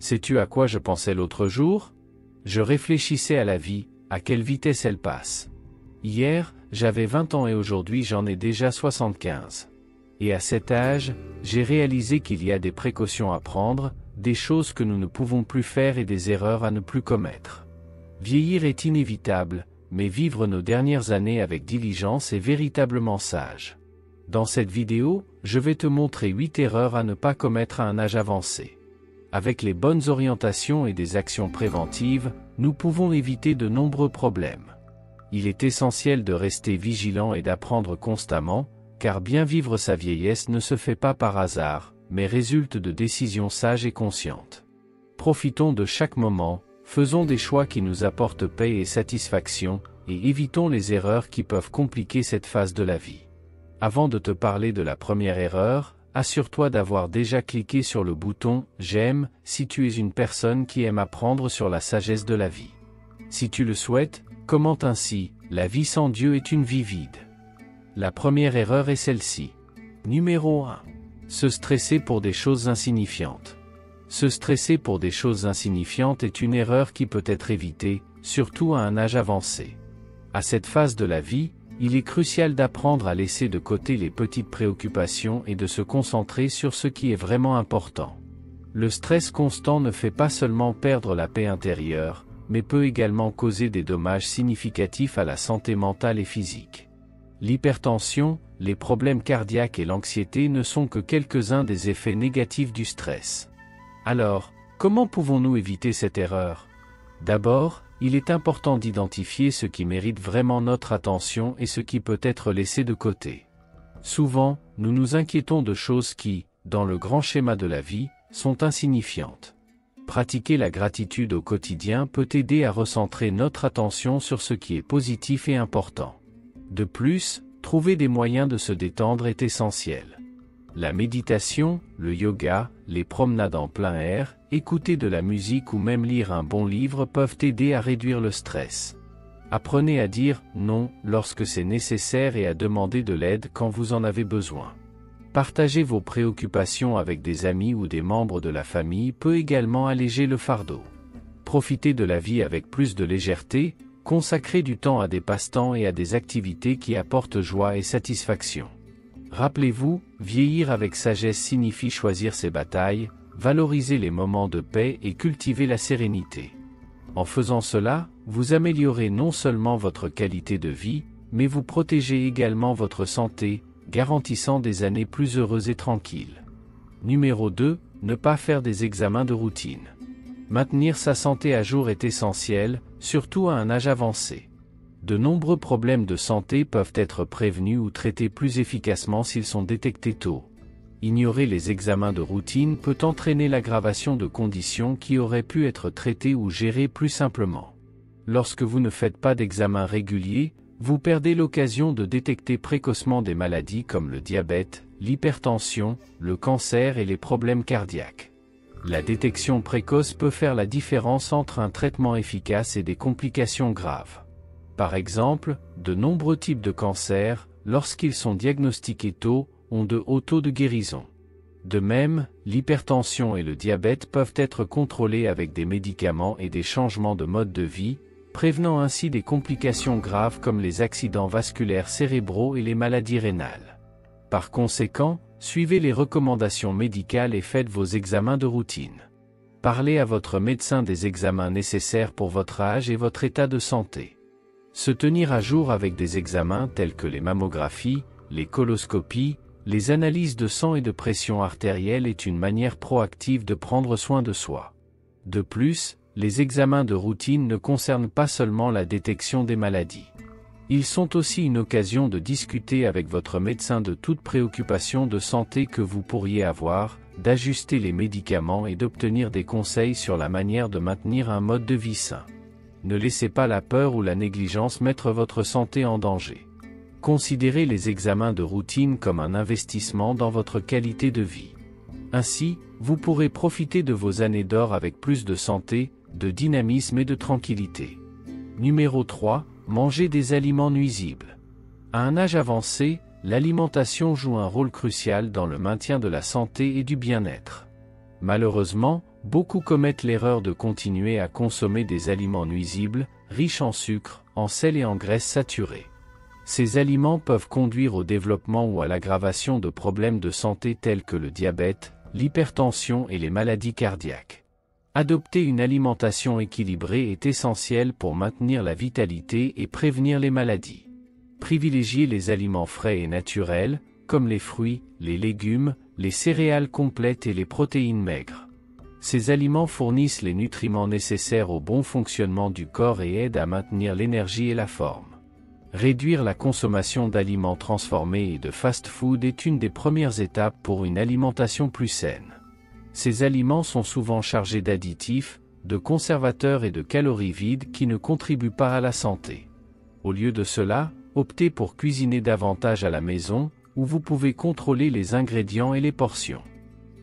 Sais-tu à quoi je pensais l'autre jour? Je réfléchissais à la vie, à quelle vitesse elle passe. Hier, j'avais 20 ans et aujourd'hui j'en ai déjà 75. Et à cet âge, j'ai réalisé qu'il y a des précautions à prendre, des choses que nous ne pouvons plus faire et des erreurs à ne plus commettre. Vieillir est inévitable, mais vivre nos dernières années avec diligence est véritablement sage. Dans cette vidéo, je vais te montrer 8 erreurs à ne pas commettre à un âge avancé. Avec les bonnes orientations et des actions préventives, nous pouvons éviter de nombreux problèmes. Il est essentiel de rester vigilant et d'apprendre constamment, car bien vivre sa vieillesse ne se fait pas par hasard, mais résulte de décisions sages et conscientes. Profitons de chaque moment, faisons des choix qui nous apportent paix et satisfaction, et évitons les erreurs qui peuvent compliquer cette phase de la vie. Avant de te parler de la première erreur, assure-toi d'avoir déjà cliqué sur le bouton « J'aime » si tu es une personne qui aime apprendre sur la sagesse de la vie. Si tu le souhaites, commente ainsi « La vie sans Dieu est une vie vide ». La première erreur est celle-ci. Numéro 1. Se stresser pour des choses insignifiantes. Se stresser pour des choses insignifiantes est une erreur qui peut être évitée, surtout à un âge avancé. À cette phase de la vie, il est crucial d'apprendre à laisser de côté les petites préoccupations et de se concentrer sur ce qui est vraiment important. Le stress constant ne fait pas seulement perdre la paix intérieure, mais peut également causer des dommages significatifs à la santé mentale et physique. L'hypertension, les problèmes cardiaques et l'anxiété ne sont que quelques-uns des effets négatifs du stress. Alors, comment pouvons-nous éviter cette erreur? D'abord, il est important d'identifier ce qui mérite vraiment notre attention et ce qui peut être laissé de côté. Souvent, nous nous inquiétons de choses qui, dans le grand schéma de la vie, sont insignifiantes. Pratiquer la gratitude au quotidien peut aider à recentrer notre attention sur ce qui est positif et important. De plus, trouver des moyens de se détendre est essentiel. La méditation, le yoga, les promenades en plein air, écouter de la musique ou même lire un bon livre peuvent aider à réduire le stress. Apprenez à dire « non » lorsque c'est nécessaire et à demander de l'aide quand vous en avez besoin. Partager vos préoccupations avec des amis ou des membres de la famille peut également alléger le fardeau. Profitez de la vie avec plus de légèreté, consacrez du temps à des passe-temps et à des activités qui apportent joie et satisfaction. Rappelez-vous, vieillir avec sagesse signifie choisir ses batailles, valoriser les moments de paix et cultiver la sérénité. En faisant cela, vous améliorez non seulement votre qualité de vie, mais vous protégez également votre santé, garantissant des années plus heureuses et tranquilles. Numéro 2. Ne pas faire des examens de routine. Maintenir sa santé à jour est essentiel, surtout à un âge avancé. De nombreux problèmes de santé peuvent être prévenus ou traités plus efficacement s'ils sont détectés tôt. Ignorer les examens de routine peut entraîner l'aggravation de conditions qui auraient pu être traitées ou gérées plus simplement. Lorsque vous ne faites pas d'examens réguliers, vous perdez l'occasion de détecter précocement des maladies comme le diabète, l'hypertension, le cancer et les problèmes cardiaques. La détection précoce peut faire la différence entre un traitement efficace et des complications graves. Par exemple, de nombreux types de cancers, lorsqu'ils sont diagnostiqués tôt, ont de hauts taux de guérison. De même, l'hypertension et le diabète peuvent être contrôlés avec des médicaments et des changements de mode de vie, prévenant ainsi des complications graves comme les accidents vasculaires cérébraux et les maladies rénales. Par conséquent, suivez les recommandations médicales et faites vos examens de routine. Parlez à votre médecin des examens nécessaires pour votre âge et votre état de santé. Se tenir à jour avec des examens tels que les mammographies, les coloscopies, les analyses de sang et de pression artérielle est une manière proactive de prendre soin de soi. De plus, les examens de routine ne concernent pas seulement la détection des maladies. Ils sont aussi une occasion de discuter avec votre médecin de toute préoccupation de santé que vous pourriez avoir, d'ajuster les médicaments et d'obtenir des conseils sur la manière de maintenir un mode de vie sain. Ne laissez pas la peur ou la négligence mettre votre santé en danger. Considérez les examens de routine comme un investissement dans votre qualité de vie. Ainsi, vous pourrez profiter de vos années d'or avec plus de santé, de dynamisme et de tranquillité. Numéro 3. Manger des aliments nuisibles. À un âge avancé, l'alimentation joue un rôle crucial dans le maintien de la santé et du bien-être. Malheureusement, Beaucoup commettent l'erreur de continuer à consommer des aliments nuisibles, riches en sucre, en sel et en graisses saturées. Ces aliments peuvent conduire au développement ou à l'aggravation de problèmes de santé tels que le diabète, l'hypertension et les maladies cardiaques. Adopter une alimentation équilibrée est essentiel pour maintenir la vitalité et prévenir les maladies. Privilégiez les aliments frais et naturels, comme les fruits, les légumes, les céréales complètes et les protéines maigres. Ces aliments fournissent les nutriments nécessaires au bon fonctionnement du corps et aident à maintenir l'énergie et la forme. Réduire la consommation d'aliments transformés et de fast-food est une des premières étapes pour une alimentation plus saine. Ces aliments sont souvent chargés d'additifs, de conservateurs et de calories vides qui ne contribuent pas à la santé. Au lieu de cela, optez pour cuisiner davantage à la maison, où vous pouvez contrôler les ingrédients et les portions.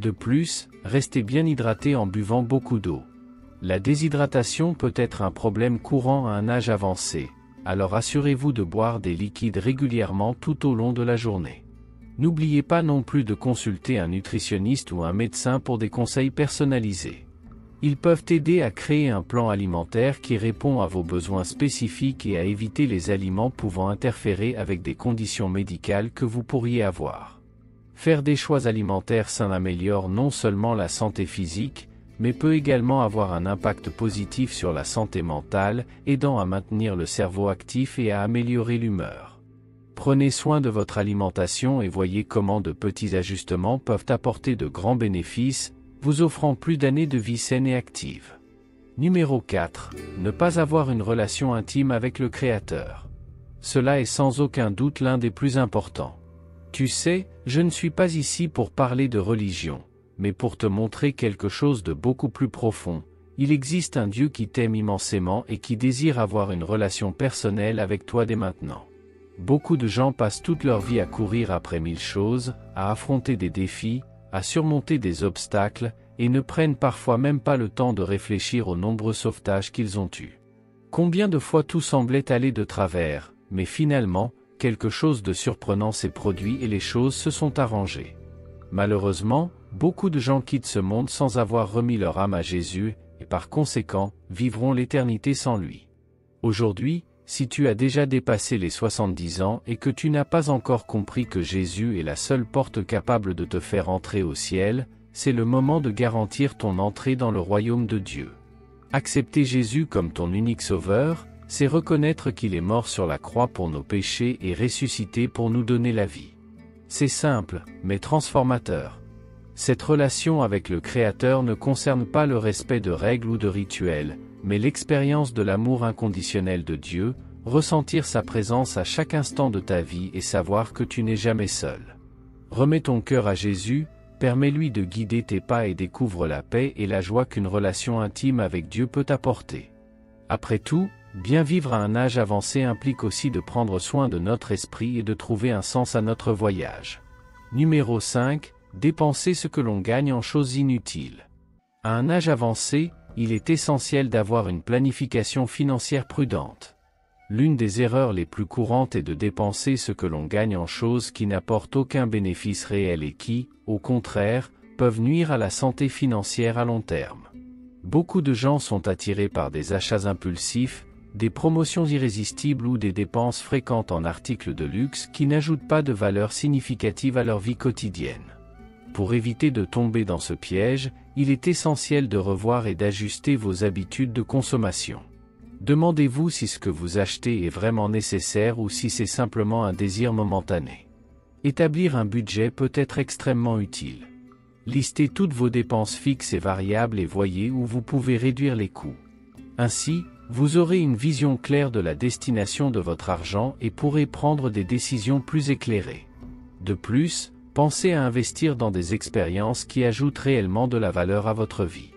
De plus, restez bien hydraté en buvant beaucoup d'eau. La déshydratation peut être un problème courant à un âge avancé, alors assurez-vous de boire des liquides régulièrement tout au long de la journée. N'oubliez pas non plus de consulter un nutritionniste ou un médecin pour des conseils personnalisés. Ils peuvent aider à créer un plan alimentaire qui répond à vos besoins spécifiques et à éviter les aliments pouvant interférer avec des conditions médicales que vous pourriez avoir. Faire des choix alimentaires sains améliore non seulement la santé physique, mais peut également avoir un impact positif sur la santé mentale, aidant à maintenir le cerveau actif et à améliorer l'humeur. Prenez soin de votre alimentation et voyez comment de petits ajustements peuvent apporter de grands bénéfices, vous offrant plus d'années de vie saine et active. Numéro 4. Ne pas avoir une relation intime avec le Créateur. Cela est sans aucun doute l'un des plus importants. Tu sais, je ne suis pas ici pour parler de religion, mais pour te montrer quelque chose de beaucoup plus profond. Il existe un Dieu qui t'aime immensément et qui désire avoir une relation personnelle avec toi dès maintenant. Beaucoup de gens passent toute leur vie à courir après mille choses, à affronter des défis, à surmonter des obstacles, et ne prennent parfois même pas le temps de réfléchir aux nombreux sauvetages qu'ils ont eus. Combien de fois tout semblait aller de travers, mais finalement, quelque chose de surprenant s'est produit et les choses se sont arrangées. Malheureusement, beaucoup de gens quittent ce monde sans avoir remis leur âme à Jésus, et par conséquent, vivront l'éternité sans lui. Aujourd'hui, si tu as déjà dépassé les 70 ans et que tu n'as pas encore compris que Jésus est la seule porte capable de te faire entrer au ciel, c'est le moment de garantir ton entrée dans le royaume de Dieu. Accepter Jésus comme ton unique sauveur, c'est reconnaître qu'il est mort sur la croix pour nos péchés et ressuscité pour nous donner la vie. C'est simple, mais transformateur. Cette relation avec le Créateur ne concerne pas le respect de règles ou de rituels, mais l'expérience de l'amour inconditionnel de Dieu, ressentir sa présence à chaque instant de ta vie et savoir que tu n'es jamais seul. Remets ton cœur à Jésus, permets-lui de guider tes pas et découvre la paix et la joie qu'une relation intime avec Dieu peut apporter. Après tout, bien vivre à un âge avancé implique aussi de prendre soin de notre esprit et de trouver un sens à notre voyage. Numéro 5. Dépenser ce que l'on gagne en choses inutiles. À un âge avancé, il est essentiel d'avoir une planification financière prudente. L'une des erreurs les plus courantes est de dépenser ce que l'on gagne en choses qui n'apportent aucun bénéfice réel et qui, au contraire, peuvent nuire à la santé financière à long terme. Beaucoup de gens sont attirés par des achats impulsifs, des promotions irrésistibles ou des dépenses fréquentes en articles de luxe qui n'ajoutent pas de valeur significative à leur vie quotidienne. Pour éviter de tomber dans ce piège, il est essentiel de revoir et d'ajuster vos habitudes de consommation. Demandez-vous si ce que vous achetez est vraiment nécessaire ou si c'est simplement un désir momentané. Établir un budget peut être extrêmement utile. Listez toutes vos dépenses fixes et variables et voyez où vous pouvez réduire les coûts. Ainsi, vous aurez une vision claire de la destination de votre argent et pourrez prendre des décisions plus éclairées. De plus, pensez à investir dans des expériences qui ajoutent réellement de la valeur à votre vie.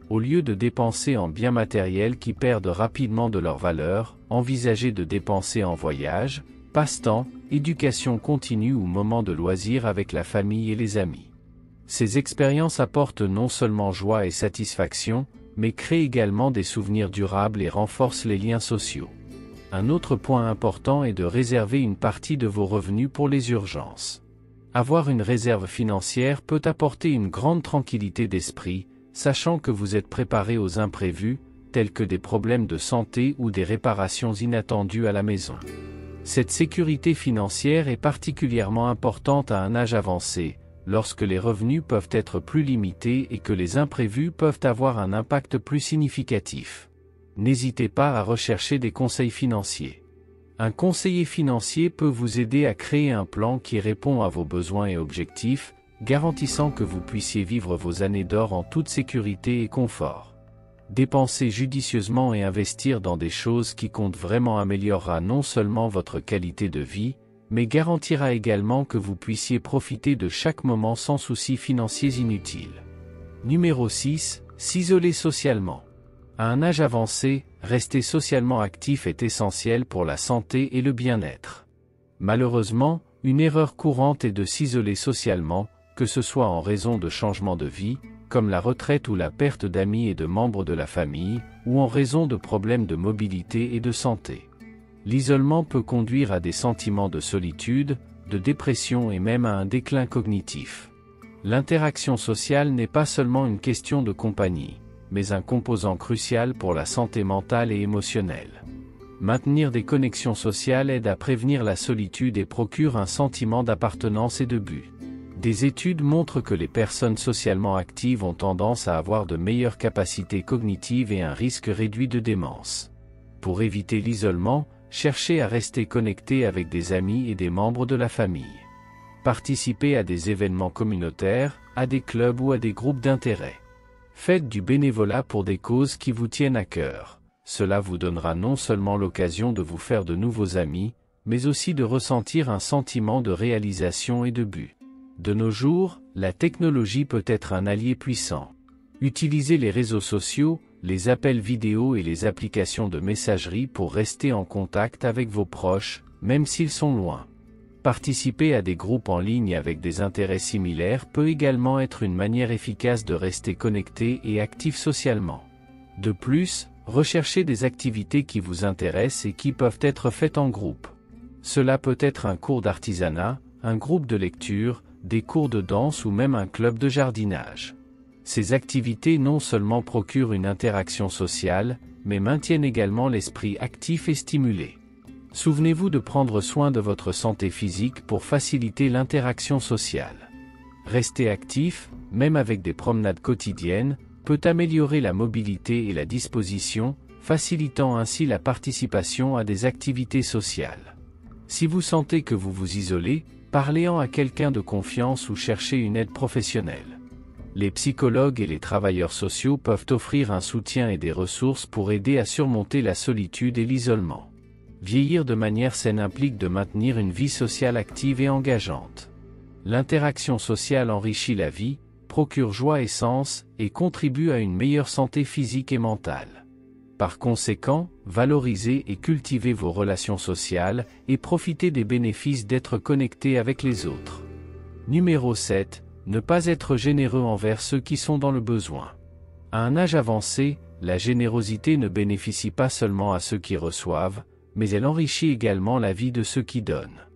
Au lieu de dépenser en biens matériels qui perdent rapidement de leur valeur, envisagez de dépenser en voyages, passe-temps, éducation continue ou moments de loisirs avec la famille et les amis. Ces expériences apportent non seulement joie et satisfaction, mais créent également des souvenirs durables et renforcent les liens sociaux. Un autre point important est de réserver une partie de vos revenus pour les urgences. Avoir une réserve financière peut apporter une grande tranquillité d'esprit, sachant que vous êtes préparé aux imprévus, tels que des problèmes de santé ou des réparations inattendues à la maison. Cette sécurité financière est particulièrement importante à un âge avancé, lorsque les revenus peuvent être plus limités et que les imprévus peuvent avoir un impact plus significatif. N'hésitez pas à rechercher des conseils financiers. Un conseiller financier peut vous aider à créer un plan qui répond à vos besoins et objectifs, garantissant que vous puissiez vivre vos années d'or en toute sécurité et confort. Dépenser judicieusement et investir dans des choses qui comptent vraiment améliorera non seulement votre qualité de vie, mais garantira également que vous puissiez profiter de chaque moment sans soucis financiers inutiles. Numéro 6. S'isoler socialement. À un âge avancé, rester socialement actif est essentiel pour la santé et le bien-être. Malheureusement, une erreur courante est de s'isoler socialement, que ce soit en raison de changements de vie, comme la retraite ou la perte d'amis et de membres de la famille, ou en raison de problèmes de mobilité et de santé. L'isolement peut conduire à des sentiments de solitude, de dépression et même à un déclin cognitif. L'interaction sociale n'est pas seulement une question de compagnie, mais un composant crucial pour la santé mentale et émotionnelle. Maintenir des connexions sociales aide à prévenir la solitude et procure un sentiment d'appartenance et de but. Des études montrent que les personnes socialement actives ont tendance à avoir de meilleures capacités cognitives et un risque réduit de démence. Pour éviter l'isolement, cherchez à rester connecté avec des amis et des membres de la famille. Participez à des événements communautaires, à des clubs ou à des groupes d'intérêt. Faites du bénévolat pour des causes qui vous tiennent à cœur. Cela vous donnera non seulement l'occasion de vous faire de nouveaux amis, mais aussi de ressentir un sentiment de réalisation et de but. De nos jours, la technologie peut être un allié puissant. Utilisez les réseaux sociaux, les appels vidéo et les applications de messagerie pour rester en contact avec vos proches, même s'ils sont loin. Participer à des groupes en ligne avec des intérêts similaires peut également être une manière efficace de rester connecté et actif socialement. De plus, recherchez des activités qui vous intéressent et qui peuvent être faites en groupe. Cela peut être un cours d'artisanat, un groupe de lecture, des cours de danse ou même un club de jardinage. Ces activités non seulement procurent une interaction sociale, mais maintiennent également l'esprit actif et stimulé. Souvenez-vous de prendre soin de votre santé physique pour faciliter l'interaction sociale. Rester actif, même avec des promenades quotidiennes, peut améliorer la mobilité et la disposition, facilitant ainsi la participation à des activités sociales. Si vous sentez que vous vous isolez, parlez-en à quelqu'un de confiance ou cherchez une aide professionnelle. Les psychologues et les travailleurs sociaux peuvent offrir un soutien et des ressources pour aider à surmonter la solitude et l'isolement. Vieillir de manière saine implique de maintenir une vie sociale active et engageante. L'interaction sociale enrichit la vie, procure joie et sens, et contribue à une meilleure santé physique et mentale. Par conséquent, valorisez et cultivez vos relations sociales, et profitez des bénéfices d'être connecté avec les autres. Numéro 7. Ne pas être généreux envers ceux qui sont dans le besoin. À un âge avancé, la générosité ne bénéficie pas seulement à ceux qui reçoivent, mais elle enrichit également la vie de ceux qui donnent.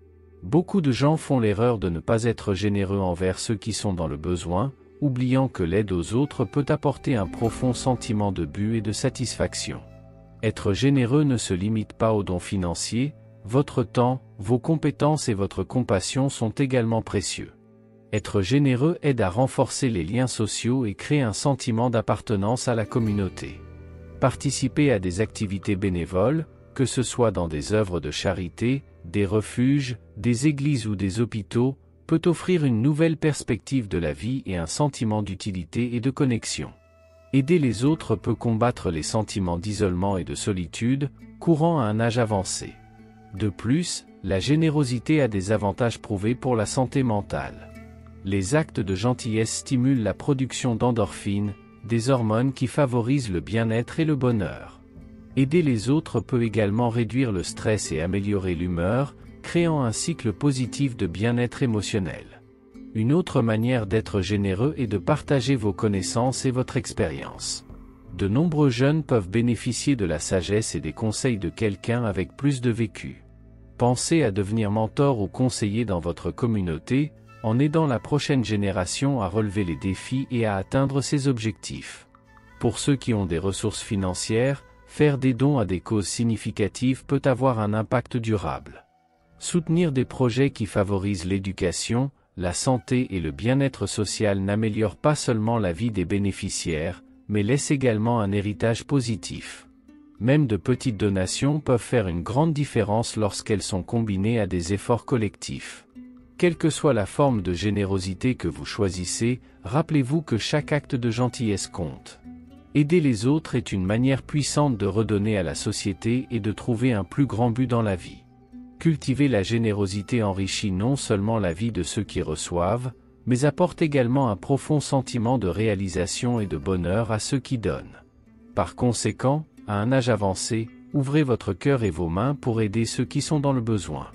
Beaucoup de gens font l'erreur de ne pas être généreux envers ceux qui sont dans le besoin, oubliant que l'aide aux autres peut apporter un profond sentiment de but et de satisfaction. Être généreux ne se limite pas aux dons financiers, votre temps, vos compétences et votre compassion sont également précieux. Être généreux aide à renforcer les liens sociaux et crée un sentiment d'appartenance à la communauté. Participer à des activités bénévoles, que ce soit dans des œuvres de charité, des refuges, des églises ou des hôpitaux, peut offrir une nouvelle perspective de la vie et un sentiment d'utilité et de connexion. Aider les autres peut combattre les sentiments d'isolement et de solitude, courant à un âge avancé. De plus, la générosité a des avantages prouvés pour la santé mentale. Les actes de gentillesse stimulent la production d'endorphines, des hormones qui favorisent le bien-être et le bonheur. Aider les autres peut également réduire le stress et améliorer l'humeur, créant un cycle positif de bien-être émotionnel. Une autre manière d'être généreux est de partager vos connaissances et votre expérience. De nombreux jeunes peuvent bénéficier de la sagesse et des conseils de quelqu'un avec plus de vécu. Pensez à devenir mentor ou conseiller dans votre communauté, en aidant la prochaine génération à relever les défis et à atteindre ses objectifs. Pour ceux qui ont des ressources financières, faire des dons à des causes significatives peut avoir un impact durable. Soutenir des projets qui favorisent l'éducation, la santé et le bien-être social n'améliore pas seulement la vie des bénéficiaires, mais laisse également un héritage positif. Même de petites donations peuvent faire une grande différence lorsqu'elles sont combinées à des efforts collectifs. Quelle que soit la forme de générosité que vous choisissez, rappelez-vous que chaque acte de gentillesse compte. Aider les autres est une manière puissante de redonner à la société et de trouver un plus grand but dans la vie. Cultiver la générosité enrichit non seulement la vie de ceux qui reçoivent, mais apporte également un profond sentiment de réalisation et de bonheur à ceux qui donnent. Par conséquent, à un âge avancé, ouvrez votre cœur et vos mains pour aider ceux qui sont dans le besoin.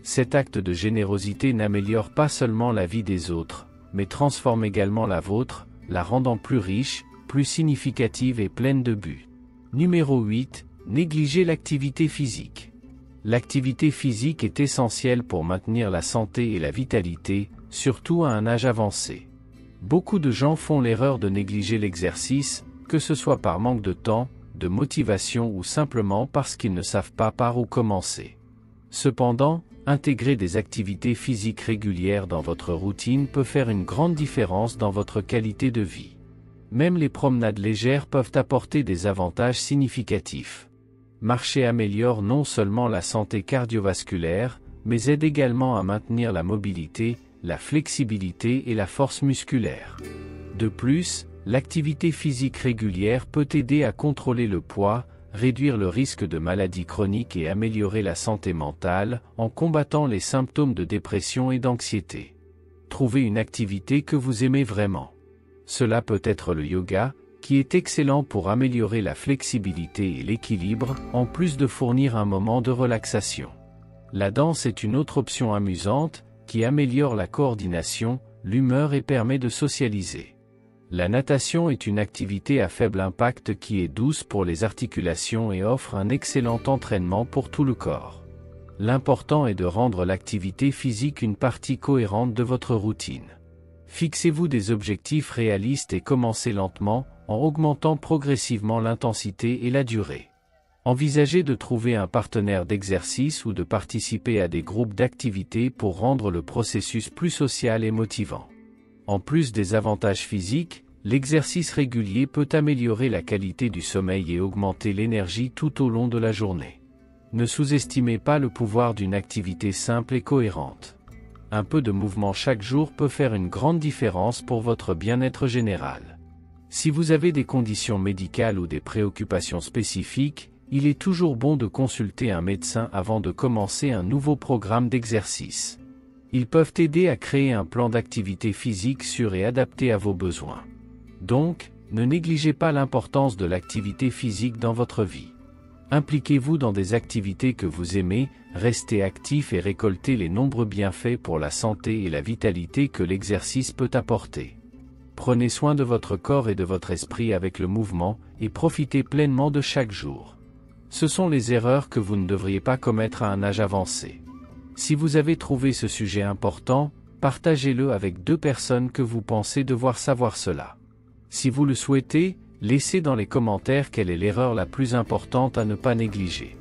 Cet acte de générosité n'améliore pas seulement la vie des autres, mais transforme également la vôtre, la rendant plus riche, plus significative et pleine de but. Numéro 8. Négligez l'activité physique. L'activité physique est essentielle pour maintenir la santé et la vitalité, surtout à un âge avancé. Beaucoup de gens font l'erreur de négliger l'exercice, que ce soit par manque de temps, de motivation ou simplement parce qu'ils ne savent pas par où commencer. Cependant, intégrer des activités physiques régulières dans votre routine peut faire une grande différence dans votre qualité de vie. Même les promenades légères peuvent apporter des avantages significatifs. Marcher améliore non seulement la santé cardiovasculaire, mais aide également à maintenir la mobilité, la flexibilité et la force musculaire. De plus, l'activité physique régulière peut aider à contrôler le poids, réduire le risque de maladies chroniques et améliorer la santé mentale, en combattant les symptômes de dépression et d'anxiété. Trouvez une activité que vous aimez vraiment. Cela peut être le yoga, qui est excellent pour améliorer la flexibilité et l'équilibre, en plus de fournir un moment de relaxation. La danse est une autre option amusante, qui améliore la coordination, l'humeur et permet de socialiser. La natation est une activité à faible impact qui est douce pour les articulations et offre un excellent entraînement pour tout le corps. L'important est de rendre l'activité physique une partie cohérente de votre routine. Fixez-vous des objectifs réalistes et commencez lentement, en augmentant progressivement l'intensité et la durée. Envisagez de trouver un partenaire d'exercice ou de participer à des groupes d'activités pour rendre le processus plus social et motivant. En plus des avantages physiques, l'exercice régulier peut améliorer la qualité du sommeil et augmenter l'énergie tout au long de la journée. Ne sous-estimez pas le pouvoir d'une activité simple et cohérente. Un peu de mouvement chaque jour peut faire une grande différence pour votre bien-être général. Si vous avez des conditions médicales ou des préoccupations spécifiques, il est toujours bon de consulter un médecin avant de commencer un nouveau programme d'exercice. Ils peuvent aider à créer un plan d'activité physique sûr et adapté à vos besoins. Donc, ne négligez pas l'importance de l'activité physique dans votre vie. Impliquez-vous dans des activités que vous aimez, restez actif et récoltez les nombreux bienfaits pour la santé et la vitalité que l'exercice peut apporter. Prenez soin de votre corps et de votre esprit avec le mouvement, et profitez pleinement de chaque jour. Ce sont les erreurs que vous ne devriez pas commettre à un âge avancé. Si vous avez trouvé ce sujet important, partagez-le avec 2 personnes que vous pensez devoir savoir cela. Si vous le souhaitez, laissez dans les commentaires quelle est l'erreur la plus importante à ne pas négliger.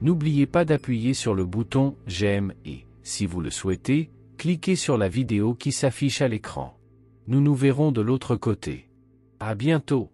N'oubliez pas d'appuyer sur le bouton « J'aime » et, si vous le souhaitez, cliquez sur la vidéo qui s'affiche à l'écran. Nous nous verrons de l'autre côté. À bientôt.